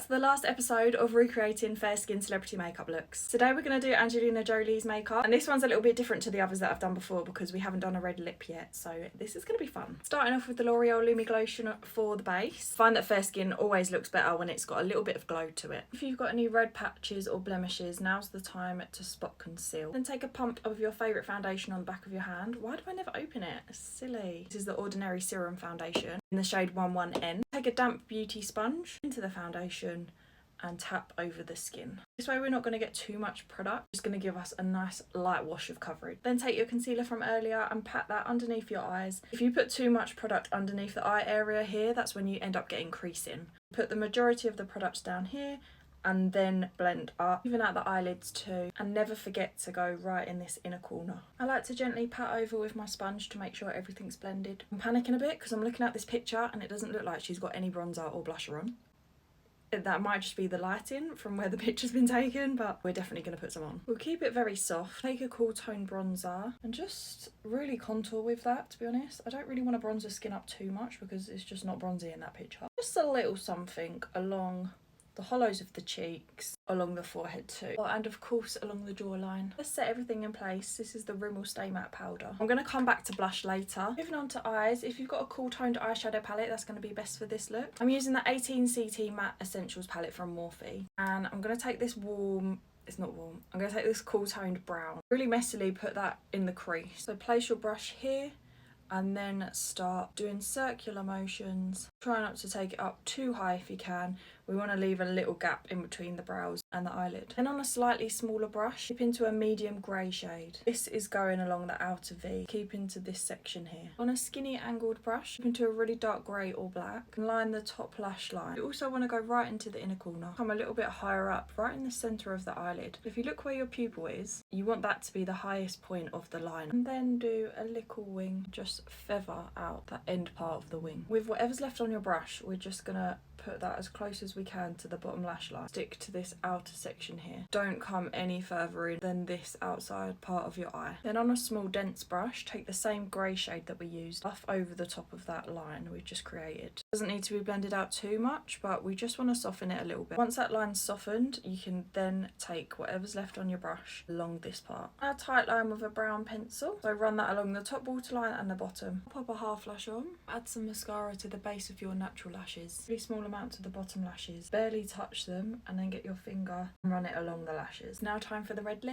to the last episode of recreating fair skin celebrity makeup looks. Today we're going to do Angelina Jolie's makeup, and this one's a little bit different to the others that I've done before because we haven't done a red lip yet, so this is going to be fun. Starting off with the L'Oreal Lumi Glotion for the base. Find that fair skin always looks better when it's got a little bit of glow to it. If you've got any red patches or blemishes, now's the time to spot conceal. Then take a pump of your favourite foundation on the back of your hand. Why do I never open it? It's silly. This is the Ordinary Serum Foundation in the shade 11N. Take a damp beauty sponge into the foundation and tap over the skin. This way we're not going to get too much product, it's going to give us a nice light wash of coverage. Then take your concealer from earlier and pat that underneath your eyes. If you put too much product underneath the eye area here, that's when you end up getting creasing. Put the majority of the products down here and then blend up, even out the eyelids too, and never forget to go right in this inner corner. I like to gently pat over with my sponge to make sure everything's blended. I'm panicking a bit because I'm looking at this picture and it doesn't look like she's got any bronzer or blusher on. That might just be the lighting from where the picture's been taken, but we're definitely going to put some on. We'll keep it very soft. Take a cool tone bronzer and just really contour with that, to be honest. I don't really want to bronze the skin up too much because it's just not bronzy in that picture. Just a little something along the hollows of the cheeks, along the forehead too, and of course along the jawline. Let's set everything in place. This is the Rimmel Stay Matte powder. I'm going to come back to blush later. Moving on to eyes, if you've got a cool toned eyeshadow palette, that's going to be best for this look. I'm using the 18CT Matte Essentials palette from Morphe, and I'm going to take this I'm going to take this cool toned brown. Really messily put that in the crease. So place your brush here and then start doing circular motions. Try not to take it up too high if you can. We want to leave a little gap in between the brows and the eyelid. Then on a slightly smaller brush, dip into a medium grey shade. This is going along the outer V. Keep into this section here. On a skinny angled brush, dip into a really dark grey or black and line the top lash line. You also want to go right into the inner corner. Come a little bit higher up, right in the centre of the eyelid. If you look where your pupil is, you want that to be the highest point of the line. And then do a little wing, just feather out that end part of the wing. With whatever's left on your brush, we're just going to put that as close as we can to the bottom lash line. Stick to this outer section here. Don't come any further in than this outside part of your eye. Then on a small dense brush, take the same grey shade that we used, buff over the top of that line we've just created. Doesn't need to be blended out too much, but we just want to soften it a little bit. Once that line's softened, you can then take whatever's left on your brush along this part. A tight line with a brown pencil. So run that along the top waterline and the bottom. Pop a half lash on. Add some mascara to the base of your natural lashes. Really small amount to the bottom lashes. Barely touch them and then get your finger and run it along the lashes. Now time for the red lip.